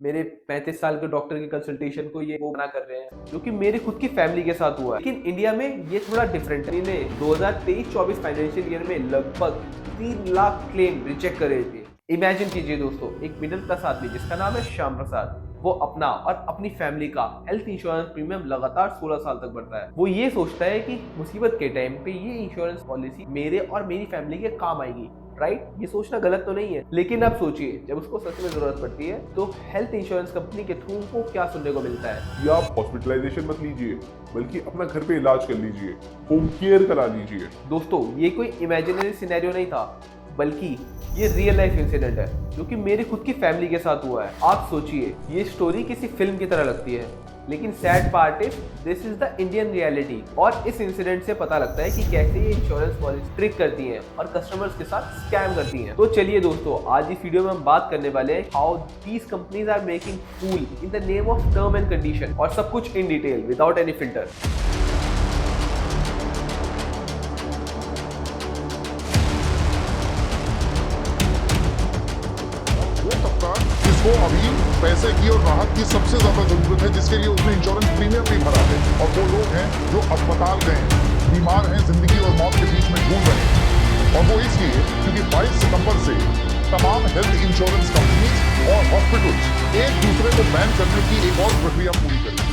मेरे 35 साल के डॉक्टर की कंसल्टेशन को ये वो मना कर रहे हैं, जो कि मेरे खुद की फैमिली के साथ हुआ है। लेकिन इंडिया में ये थोड़ा डिफरेंट है। इन्हें 2023-24 फाइनेंशियल ईयर में लगभग 3 लाख क्लेम रिजेक्ट करे थे। इमेजिन कीजिए दोस्तों, एक मिडिल क्लास आदमी जिसका नाम है श्याम प्रसाद, वो अपना और अपनी फैमिली का हेल्थ इंश्योरेंस प्रीमियम लगातार 16 साल तक बढ़ता है। वो ये सोचता है कि मुसीबत के टाइम पे ये इंश्योरेंस पॉलिसी मेरे और मेरी फैमिली के काम आएगी। राइट, ये सोचना गलत तो नहीं है, लेकिन अब सोचिए जब उसको सच में जरूरत पड़ती है तो हेल्थ इंश्योरेंस कंपनी के थ्रू उनको क्या सुनने को मिलता है। या आप हॉस्पिटलाइजेशन मत लीजिए, बल्कि अपना घर पे इलाज कर लीजिए, होम केयर करा लीजिए। दोस्तों, ये कोई इमेजिनरी सिनेरियो नहीं था, बल्कि ये रियल लाइफ इंसिडेंट है जो कि मेरी खुद की फैमिली के साथ हुआ है। आप सोचिए, ये स्टोरी किसी फिल्म की तरह लगती है, लेकिन sad part is this is the Indian reality. और इस इंसिडेंट से पता लगता है कि कैसे ये इंश्योरेंस पॉलिसी ट्रिक करती हैं और कस्टमर्स के साथ स्कैम करती हैं। तो चलिए दोस्तों, आज इस वीडियो में हम बात करने वाले हैं how these companies are making fool in the name of term and condition, और सब कुछ in detail without any filter. जिसको अभी पैसे की और राहत की सबसे ज्यादा जरूरत है, जिसके लिए उसने इंश्योरेंस प्रीमियम भी भरा है, और वो लोग हैं जो अस्पताल गए हैं, बीमार हैं, जिंदगी और मौत के बीच में ढूंढ रहे हैं। और वो इसलिए क्योंकि 22 सितंबर से तमाम हेल्थ इंश्योरेंस कंपनी और हॉस्पिटल्स एक दूसरे को बैन करने की एक और प्रक्रिया पूरी करेंगे।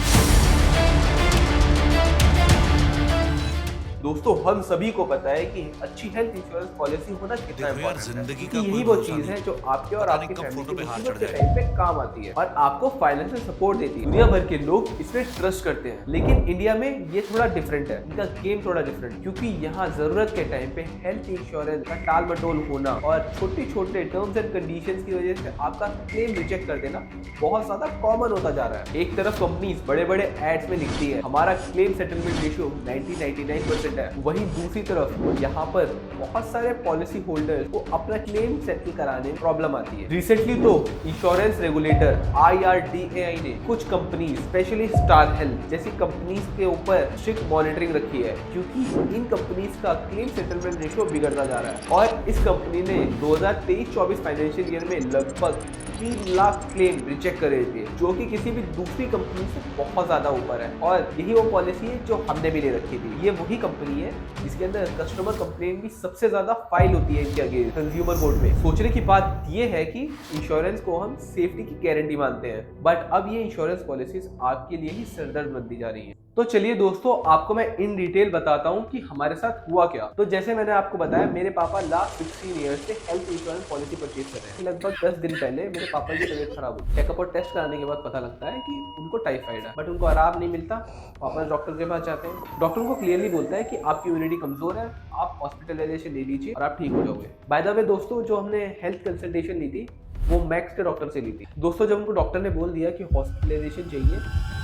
दोस्तों, हम सभी को पता है कि अच्छी हेल्थ इंश्योरेंस पॉलिसी होना कितना इम्पोर्टेंट है, क्योंकि यही वो चीज है जो आपके और आपकी फैमिली की मुसीबत के टाइम पे काम आती है और आपको फाइनेंशियल सपोर्ट देती है। दुनिया भर के लोग इसमें ट्रस्ट करते हैं, लेकिन इंडिया में ये थोड़ा डिफरेंट है। इनका गेम थोड़ा डिफरेंट, क्योंकि यहाँ जरूरत के टाइम पे हेल्थ इंश्योरेंस का टाल मटोल होना और छोटे छोटे टर्म्स एंड कंडीशंस की वजह से आपका क्लेम रिजेक्ट कर देना बहुत ज्यादा कॉमन होता जा रहा है। एक तरफ कंपनीज बड़े बड़े एड्स में लिखती है हमारा क्लेम सेटलमेंट रेशियो 99% है, वहीं दूसरी तरफ यहाँ पर बहुत सारे पॉलिसी होल्डर्स को अपना क्लेम सेटल कराने में प्रॉब्लम आती है। रिसेंटली तो इंश्योरेंस रेगुलेटर IRDAI ने कुछ कंपनी स्पेशली स्टार हेल्थ जैसी कंपनीज के ऊपर स्ट्रिक्ट मॉनिटरिंग रखी है, क्योंकि इन कंपनीज का क्लेम सेटलमेंट रेशियो बिगड़ता जा रहा है। और इस कंपनी ने 2023-24 फाइनेंशियल ईयर में लगभग 3 लाख क्लेम रिजेक्ट करे थे, जो कि किसी भी दूसरी कंपनी से बहुत ज्यादा ऊपर है। और यही वो पॉलिसी है जो हमने भी ले रखी थी। ये वही कंपनी है जिसके अंदर कस्टमर कंप्लेंट भी सबसे ज्यादा फाइल होती है इनके आगे कंज्यूमर कोर्ट में। सोचने की बात ये है कि इंश्योरेंस को हम सेफ्टी की गारंटी मानते हैं, बट अब ये इंश्योरेंस पॉलिसीज आपके लिए ही सरदर्द बनती जा रही है। तो चलिए दोस्तों, आपको मैं इन डिटेल बताता हूँ कि हमारे साथ हुआ क्या। तो जैसे मैंने आपको बताया, मेरे पापा लास्ट 16 ईयर्स से हेल्थ इंश्योरेंस पॉलिसी परचेज कर रहे हैं। लगभग 10 दिन पहले मेरे पापा की तबीयत खराब हुई। चेकअप और टेस्ट कराने के बाद पता लगता है कि उनको टाइफाइड है, बट उनको आराम नहीं मिलता। वापस डॉक्टर के पास जाते हैं। डॉक्टर उनको क्लियरली बोलता है कि आपकी इम्यूनिटी कमजोर है, आप हॉस्पिटलाइजेशन ले लीजिए और आप ठीक हो जाओगे। बाय द वे दोस्तों, जो हमने हेल्थ कंसल्टेशन ली थी वो मैक्स के डॉक्टर से ली थी। दोस्तों, जब उनको डॉक्टर ने बोल दिया कि हॉस्पिटलाइजेशन चाहिए,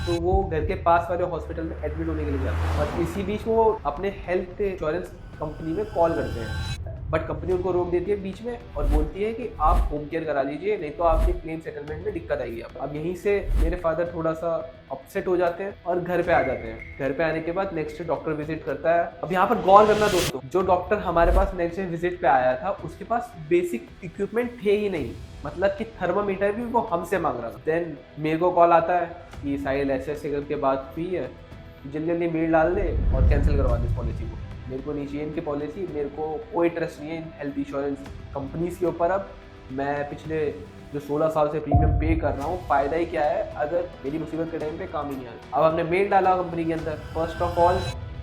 तो वो घर के पास वाले हॉस्पिटल में एडमिट होने के लिए जाते हैं। और इसी बीच वो अपने हेल्थ इंश्योरेंस कंपनी में कॉल करते हैं, बट कंपनी उनको रोक देती है बीच में और बोलती है कि आप होम केयर करा लीजिए, नहीं तो आपके क्लेम सेटलमेंट में दिक्कत आएगी। अब यहीं से मेरे फादर थोड़ा सा अपसेट हो जाते हैं और घर पे आ जाते हैं। घर पे आने के बाद नेक्स्ट डे डॉक्टर विजिट करता है। अब यहाँ पर गौर करना दोस्तों, जो डॉक्टर हमारे पास नेक्स्ट डे विजिट पे आया था, उसके पास बेसिक इक्विपमेंट थे ही नहीं। मतलब कि थर्मामीटर भी वो हमसे मांग रहा था। देन मेरे को कॉल आता है कि साहिल ऐसे करके बात हुई है, जल्दी जल्दी मेल डाल दे और कैंसिल करवा दे इस पॉलिसी को। मेरे को नहीं चाहिए इनकी पॉलिसी, मेरे को कोई ट्रस्ट नहीं है इन हेल्थ इंश्योरेंस कंपनीज के ऊपर। अब मैं पिछले जो 16 साल से प्रीमियम पे कर रहा हूँ, फ़ायदा ही क्या है अगर मेरी मुसीबत के टाइम पे काम ही नहीं आया। अब हमने मेल डाला कंपनी के अंदर, फर्स्ट ऑफ ऑल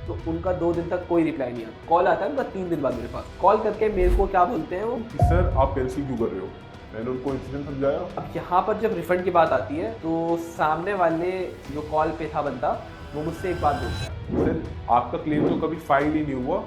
तो उनका 2 दिन तक कोई रिप्लाई नहीं आया। कॉल आता है उनका 3 दिन बाद मेरे पास। कॉल करके मेरे को क्या बोलते हैं वो, सर आप कैंसिल क्यों कर रहे हो? मैंने उनको इंसिडेंट समझाया। अब यहाँ पर जब रिफंड की बात आती है तो सामने वाले जो कॉल पे था बंदा, वो मुझसे एक बात बोलता है, सर आपका क्लेम तो कभी फाइल ही नहीं हुआ,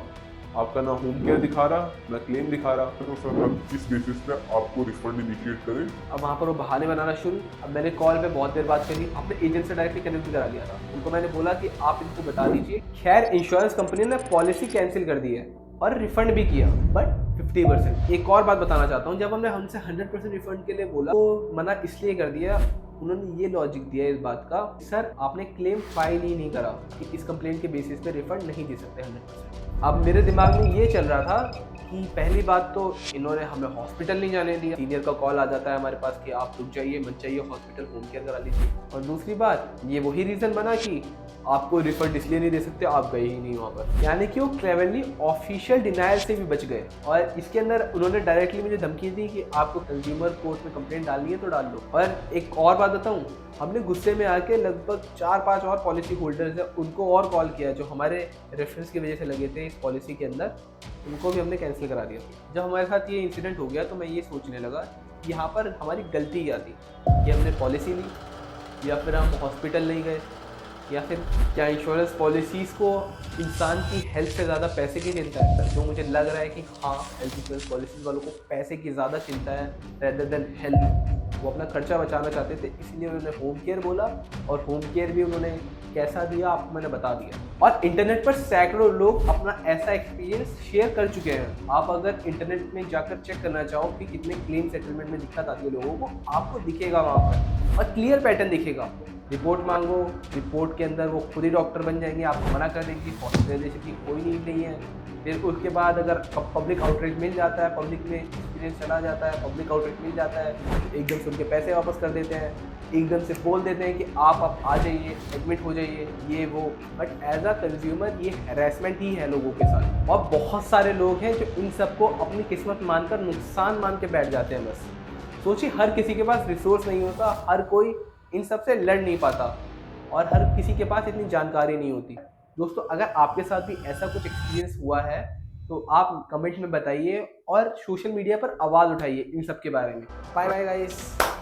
आपका ना होम केयर दिखा रहा ना क्लेम दिखा रहा, तो सर हम किस बेसिस पे आपको रिफंड इनिशिएट करें? अब वहाँ पर वो बहाने बनाना शुरू। अब मैंने कॉल पे बहुत देर बात करी, अपने एजेंट से डायरेक्टली कनेक्ट करा लिया था। उनको मैंने बोला कि आप इनको बता दीजिए। खैर, इंश्योरेंस कंपनी ने पॉलिसी कैंसिल कर दी है और रिफंड भी किया, बट 50%। एक और बात बताना चाहता हूँ, जब हमने हमसे 100% रिफंड के लिए बोला तो मना इसलिए कर दिया। उन्होंने ये लॉजिक दिया इस बात का, सर आपने क्लेम फाइल ही नहीं करा कि इस कंप्लेंट के बेसिस पे रिफंड नहीं दे सकते 100%। अब मेरे दिमाग में ये चल रहा था कि पहली बात तो इन्होंने हमें हॉस्पिटल नहीं जाने दिया, सीनियर का कॉल आ जाता है हमारे पास कि आप रुक जाइए, मत जाइए हॉस्पिटल, होम केयर करा लीजिए। और दूसरी बात, ये वही रीज़न बना कि आपको रिफंड इसलिए नहीं दे सकते, आप गए ही नहीं वहाँ पर, यानी कि वो क्लेवरली ऑफिशियल डिनायल से भी बच गए। और इसके अंदर उन्होंने डायरेक्टली मुझे धमकी दी कि आपको कंज्यूमर कोर्ट में कंप्लेंट डालनी है तो डाल लो। और एक और बात बताऊँ, हमने गुस्से में आके लगभग 4-5 और पॉलिसी होल्डर्स हैं उनको और कॉल किया जो हमारे रेफरेंस की वजह से लगे थे इस पॉलिसी के अंदर, उनको भी हमने कैंसिल करा दिया। जब हमारे साथ ये इंसिडेंट हो गया तो मैं ये सोचने लगा यहाँ पर हमारी गलती क्या थी, कि हमने पॉलिसी ली या फिर हम हॉस्पिटल नहीं गए, या फिर क्या इंश्योरेंस पॉलिसीज़ को इंसान की हेल्थ से ज़्यादा पैसे की चिंता है। जो मुझे लग रहा है कि हाँ, हेल्थ इंश्योरेंस पॉलिसीज़ वालों को पैसे की ज़्यादा चिंता है रेदर देन हेल्थ। वो अपना खर्चा बचाना चाहते थे, इसलिए उन्होंने होम केयर बोला, और होम केयर भी उन्होंने कैसा दिया आपको मैंने बता दिया। और इंटरनेट पर सैकड़ों लोग अपना ऐसा एक्सपीरियंस शेयर कर चुके हैं। आप अगर इंटरनेट में जाकर चेक करना चाहो कि कितने क्लेम सेटलमेंट में दिक्कत आती है लोगों को, आपको दिखेगा वहाँ पर, और क्लियर पैटर्न दिखेगा आपको। रिपोर्ट मांगो, रिपोर्ट के अंदर वो खुद ही डॉक्टर बन जाएंगे, आपको मना कर देंगे, हॉस्पिटलाइजेशन की कोई नीड नहीं है। फिर उसके बाद अगर पब्लिक आउटरीच मिल जाता है, पब्लिक में एक्सपीरियंस चला जाता है, पब्लिक आउटरीच मिल जाता है, एकदम से उनके पैसे वापस कर देते हैं, एकदम से बोल देते हैं कि आप आ जाइए, एडमिट हो जाइए, ये वो। बट एज अ कंज्यूमर ये हैरेसमेंट ही है लोगों के साथ। और बहुत सारे लोग हैं जो इन सबको अपनी किस्मत मानकर नुकसान मान के बैठ जाते हैं। बस सोचिए, हर किसी के पास रिसोर्स नहीं होता, हर कोई इन सब से लड़ नहीं पाता, और हर किसी के पास इतनी जानकारी नहीं होती। दोस्तों, अगर आपके साथ भी ऐसा कुछ एक्सपीरियंस हुआ है तो आप कमेंट में बताइए और सोशल मीडिया पर आवाज़ उठाइए इन सब के बारे में। Bye bye guys.